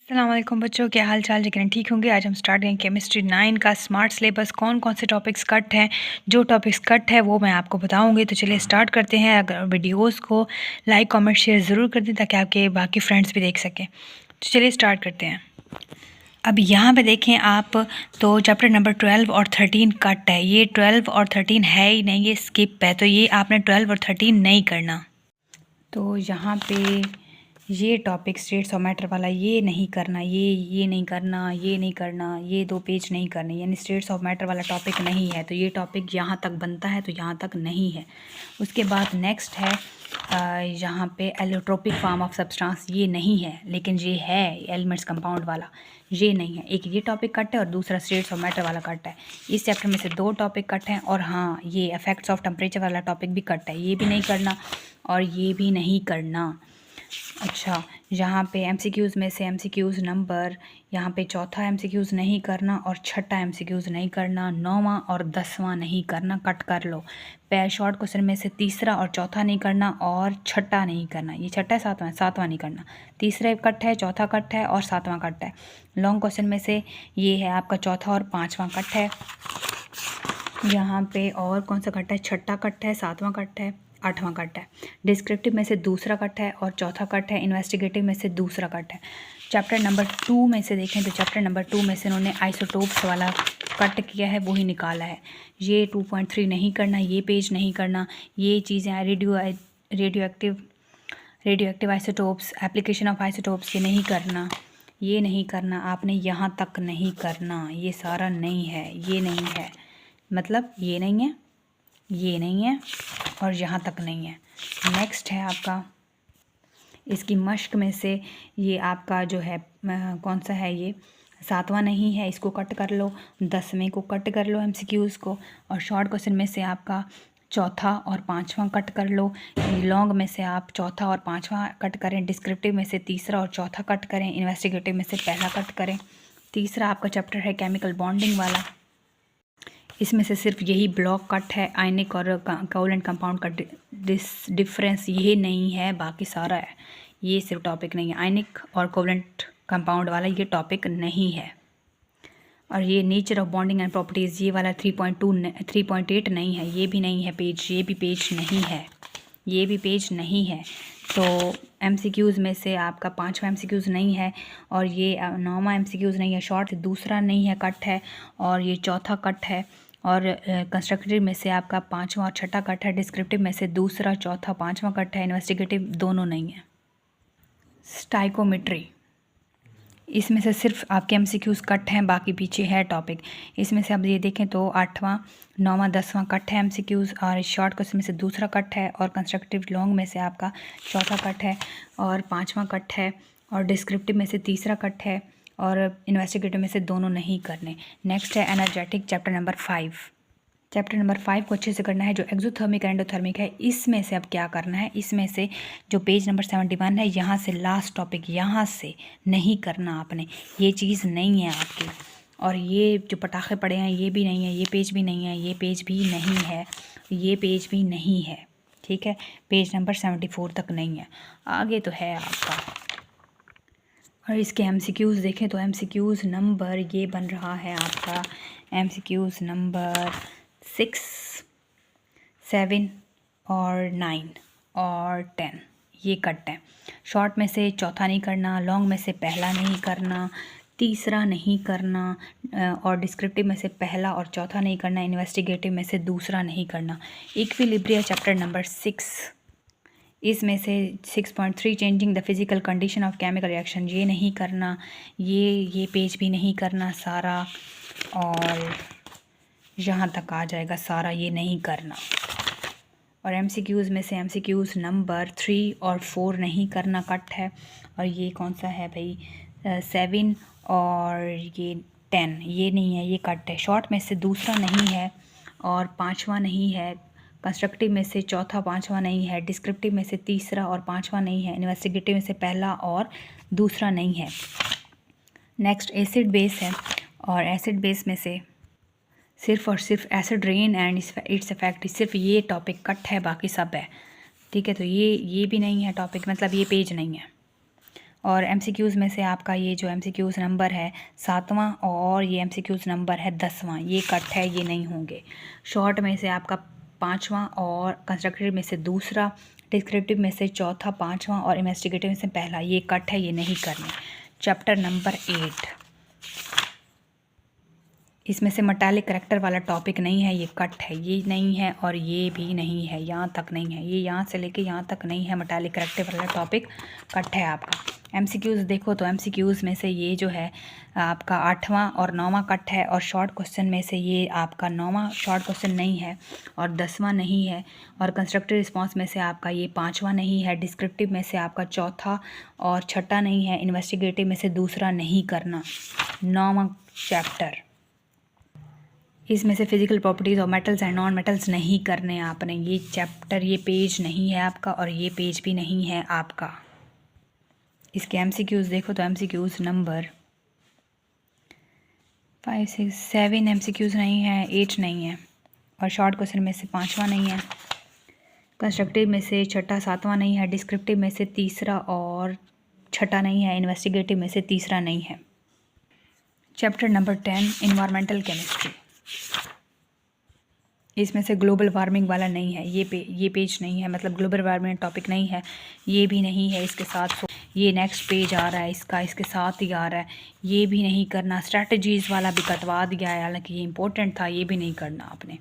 अस्सलाम वालेकुम बच्चों, क्या हाल चाल? यकीनन ठीक होंगे। आज हम स्टार्ट करेंगे केमिस्ट्री 9 का स्मार्ट सिलेबस। कौन कौन से टॉपिक्स कट हैं, जो टॉपिक्स कट है वो मैं आपको बताऊंगी। तो चलिए स्टार्ट करते हैं। अगर वीडियोस को लाइक कमेंट शेयर ज़रूर कर दें ताकि आपके बाकी फ्रेंड्स भी देख सकें। तो चलिए स्टार्ट करते हैं। अब यहाँ पे देखें आप, तो चैप्टर नंबर 12 और 13 कट है। ये 12 और 13 है ही नहीं, ये स्किप है। तो ये आपने 12 और 13 नहीं करना। तो यहाँ पे ये टॉपिक स्टेट्स ऑफ मैटर वाला ये नहीं करना, ये नहीं करना, ये नहीं करना, ये 2 पेज नहीं करने, यानी स्टेट्स ऑफ मैटर वाला टॉपिक नहीं है। तो ये टॉपिक यहाँ तक बनता है, तो यहाँ तक नहीं है। उसके बाद नेक्स्ट है यहाँ पे एलोट्रोपिक फॉर्म ऑफ सब्सटेंस, ये नहीं है, लेकिन ये है एलिमेंट्स कंपाउंड वाला, ये नहीं है। एक ये टॉपिक कट है और दूसरा स्टेट्स ऑफ मैटर वाला कट है। इस चैप्टर में से 2 टॉपिक कट हैं। और हाँ, ये इफेक्ट्स ऑफ टेम्परेचर वाला टॉपिक भी कट है, ये भी नहीं करना और ये भी नहीं करना। अच्छा, यहाँ पे एमसीक्यूज़ में से एमसीक्यूज़ नंबर, यहाँ पे चौथा एमसीक्यूज़ नहीं करना और छठा एमसीक्यूज़ नहीं करना, 9वां और 10वां नहीं करना, कट कर लो। शॉर्ट क्वेश्चन में से तीसरा और चौथा नहीं करना और छठा नहीं करना। ये छठा है, सातवां नहीं करना। तीसरा कट है, चौथा कट है और 7वां कट है। लॉन्ग क्वेश्चन में से ये है आपका चौथा और 5वां कट है। यहाँ पे और कौन सा कट है? छठा कट है, 7वां कट है, 8वां कट है। डिस्क्रिप्टिव में से दूसरा कट है और चौथा कट है। इन्वेस्टिगेटिव में से दूसरा कट है। चैप्टर नंबर 2 में से देखें तो चैप्टर नंबर 2 में से उन्होंने आइसोटोप्स वाला कट किया है, वही निकाला है। ये 2.3 नहीं करना, ये पेज नहीं करना, ये चीज़ें radio active isotopes, application of isotopes, ये नहीं करना, ये नहीं करना। आपने यहाँ तक नहीं करना, ये सारा नहीं है, ये नहीं है, मतलब ये नहीं है, ये नहीं है और यहाँ तक नहीं है। नेक्स्ट है आपका इसकी मश्क में से ये आपका जो है कौन सा है? ये 7वां नहीं है, इसको कट कर लो। 10वें को कट कर लो एमसीक्यूज़ को। और शॉर्ट क्वेश्चन में से आपका चौथा और 5वां कट कर लो। लॉन्ग में से आप चौथा और 5वां कट करें। डिस्क्रिप्टिव में से तीसरा और चौथा कट करें। इन्वेस्टिगेटिव में से पहला कट करें। तीसरा आपका चैप्टर है केमिकल बॉन्डिंग वाला। इसमें से सिर्फ यही ब्लॉक कट है, आयनिक और कोवलेंट कंपाउंड का डिफरेंस ये नहीं है, बाकी सारा है। ये सिर्फ टॉपिक नहीं है, आयनिक और कोवलेंट कंपाउंड वाला ये टॉपिक नहीं है। और ये nature of bonding and properties ये वाला 3.8 नहीं है, ये भी नहीं है पेज, ये भी पेज नहीं है, ये भी पेज नहीं है। तो एमसीक्यूज़ में से आपका 5वां एमसीक्यूज़ नहीं है और ये 9वां एमसीक्यूज़ नहीं है। शॉर्ट दूसरा नहीं है, कट है, और ये चौथा कट है। और कंस्ट्रक्टिव में से आपका 5वां और छठा कट है। डिस्क्रिप्टिव में से दूसरा, चौथा, 5वां कट है। इन्वेस्टिगेटिव दोनों नहीं है। स्टाइकोमेट्री, इसमें से सिर्फ आपके एमसीक्यूज़ कट हैं, बाकी पीछे है टॉपिक। इसमें से अब ये देखें तो 8वां, 9वां, 10वां कट है एमसीक्यूज़, और शॉर्ट क्वेश्चन में से दूसरा कट है, और कंस्ट्रक्टिव लॉन्ग में से आपका चौथा कट है और 5वां कट है, और डिस्क्रिप्टिव में से तीसरा कट है, और इन्वेस्टिगेटिव में से दोनों नहीं करने। नेक्स्ट है energetic, chapter number 5। Chapter number 5 को अच्छे से करना है। जो एक्सोथर्मिक एंडोथर्मिक है, इसमें से अब क्या करना है? इसमें से जो पेज नंबर 71 है, यहाँ से लास्ट टॉपिक, यहाँ से नहीं करना आपने, ये चीज़ नहीं है आपकी। और ये जो पटाखे पड़े हैं ये भी नहीं है, ये पेज भी नहीं है, ये पेज भी नहीं है, ये पेज भी नहीं है, ठीक है। पेज नंबर 74 तक नहीं है, आगे तो है आपका। और इसके एमसीक्यूज़ देखें तो एमसीक्यूज़ नंबर ये बन रहा है आपका एमसीक्यूज़ नंबर 6, 7 और 9 और 10, ये कट है। शॉर्ट में से चौथा नहीं करना, लॉन्ग में से पहला नहीं करना, तीसरा नहीं करना, और डिस्क्रिप्टिव में से पहला और चौथा नहीं करना, इन्वेस्टिगेटिव में से दूसरा नहीं करना। इक्विलिब्रिया चैप्टर नंबर 6, इसमें से 6.3 changing the physical condition of chemical reaction, ये नहीं करना, ये पेज भी नहीं करना सारा, और यहाँ तक आ जाएगा सारा, ये नहीं करना। और एमसीक्यूज़ में से एमसीक्यूज़ नंबर 3 और 4 नहीं करना, कट है। और ये कौन सा है भाई? 7 और ये 10, ये नहीं है, ये कट है। शॉर्ट में से दूसरा नहीं है और 5वां नहीं है। कंस्ट्रक्टिव में से चौथा, 5वां नहीं है। डिस्क्रिप्टिव में से तीसरा और 5वां नहीं है। इन्वेस्टिगेटिव में से पहला और दूसरा नहीं है। नेक्स्ट एसिड बेस है, और एसिड बेस में से सिर्फ और सिर्फ acid rain and its effect, सिर्फ ये टॉपिक कट है, बाकी सब है, ठीक है। तो ये भी नहीं है टॉपिक, मतलब ये पेज नहीं है। और एमसीक्यूज़ में से आपका ये जो एमसीक्यूज़ नंबर है 7वां और ये एमसीक्यूज़ नंबर है 10वां, ये कट है, ये नहीं होंगे। शॉर्ट में से आपका 5वां और कंस्ट्रक्टिव में से दूसरा, डिस्क्रिप्टिव में से चौथा, 5वां और इन्वेस्टिगेटिव में से पहला, ये कट है, ये नहीं करने। चैप्टर नंबर 8, इसमें से मेटालिक करैक्टर वाला टॉपिक नहीं है, ये कट है, ये नहीं है और ये भी नहीं है, यहाँ तक नहीं है, ये यहाँ से लेके यहाँ तक नहीं है। मेटालिक करैक्टर वाला टॉपिक कट है आपका। एमसीक्यूज़ देखो तो एमसीक्यूज़ में से ये जो है आपका 8वां और 9वां कट है, और शॉर्ट क्वेश्चन में से ये आपका 9वां शॉर्ट क्वेश्चन नहीं है और 10वां नहीं है, और कंस्ट्रक्टिव रिस्पॉन्स में से आपका ये 5वां नहीं है, डिस्क्रिप्टिव में से आपका चौथा और छठा नहीं है, इन्वेस्टिगेटिव में से दूसरा नहीं करना। 9वां चैप्टर, इसमें से फिजिकल प्रॉपर्टीज़ और मेटल्स एंड नॉन मेटल्स नहीं करने आपने। ये चैप्टर, ये पेज नहीं है आपका और ये पेज भी नहीं है आपका। इसके एमसीक्यूज़ देखो तो एमसीक्यूज़ नंबर 5, 6, 7 एमसीक्यूज़ नहीं है, 8 नहीं है, और शॉर्ट क्वेश्चन में से 5वां नहीं है, कंस्ट्रक्टिव में से छठा 7वां नहीं है, डिस्क्रिप्टिव में से तीसरा और छठा नहीं है, इन्वेस्टिगेटिव में से तीसरा नहीं है। चैप्टर नंबर 10 इन्वायरमेंटल केमिस्ट्री, इसमें से ग्लोबल वार्मिंग वाला नहीं है, ये पेज नहीं है, मतलब ग्लोबल वार्मिंग टॉपिक नहीं है, ये भी नहीं है। इसके साथ ये नेक्स्ट पेज आ रहा है इसका, इसके साथ ही आ रहा है, ये भी नहीं करना। स्ट्रैटेजीज़ वाला भी कटवा दिया है, हालांकि ये इंपॉर्टेंट था, ये भी नहीं करना आपने।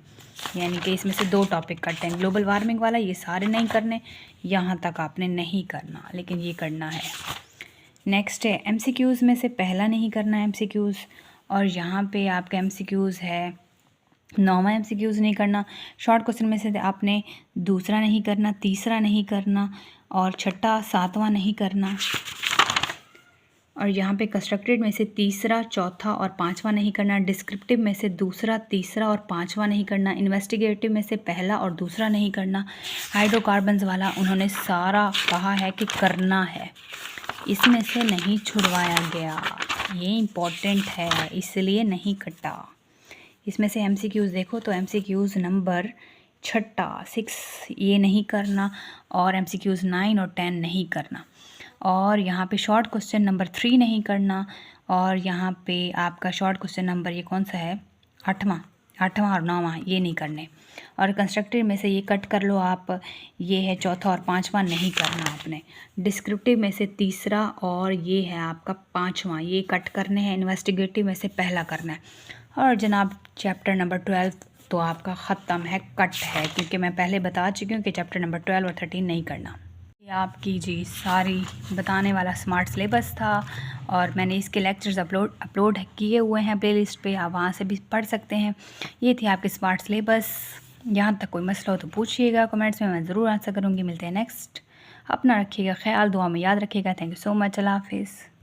यानी कि इसमें से 2 टॉपिक कटते हैं, ग्लोबल वार्मिंग वाला ये सारे नहीं करने, यहाँ तक आपने नहीं करना, लेकिन ये करना है। नेक्स्ट है एमसीक्यूज़ में से पहला नहीं करना एमसीक्यूज़, और यहाँ पे आपका एमसीक्यूज़ है 9वां एमसीक्यूज़ नहीं करना। शॉर्ट क्वेश्चन में से आपने दूसरा नहीं करना, तीसरा नहीं करना, और छठा 7वां नहीं करना, और यहाँ पे कंस्ट्रक्टेड में से तीसरा, चौथा और 5वां नहीं करना, डिस्क्रिप्टिव में से दूसरा, तीसरा और 5वां नहीं करना, इन्वेस्टिगेटिव में से पहला और दूसरा नहीं करना। हाइड्रोकार्बन्स वाला उन्होंने सारा कहा है कि करना है, इसमें से नहीं छुड़वाया गया, ये इम्पोर्टेंट है इसलिए नहीं कटा। इसमें से एमसीक्यूज़ देखो तो एमसीक्यूज़ नंबर 6 ये नहीं करना, और एमसीक्यूज़ 9 और 10 नहीं करना, और यहाँ पे शॉर्ट क्वेश्चन नंबर 3 नहीं करना, और यहाँ पे आपका शॉर्ट क्वेश्चन नंबर ये कौन सा है 8वां और 9वां, ये नहीं करने। और कंस्ट्रक्टिव में से ये कट कर लो आप, ये है चौथा और 5वां नहीं करना आपने। डिस्क्रिप्टिव में से तीसरा और ये है आपका 5वां, ये कट करने हैं। इन्वेस्टिगेटिव में से पहला करना है। और जनाब चैप्टर नंबर 12 तो आपका ख़त्म है, कट है, क्योंकि मैं पहले बता चुकी हूँ कि चैप्टर नंबर 12 और 13 नहीं करना। ये आपकी जी सारी बताने वाला स्मार्ट सिलेबस था, और मैंने इसके लेक्चर्स अपलोड किए हुए हैं प्लेलिस्ट पे, आप वहाँ से भी पढ़ सकते हैं। ये थी आपकी स्मार्ट सिलेबस। यहाँ तक कोई मसला हो तो पूछिएगा कमेंट्स में, मैं ज़रूर आंसर करूँगी। मिलते हैं नेक्स्ट। अपना रखिएगा ख्याल, दुआ में याद रखिएगा। Thank you so much. अल्लाह हाफिज़।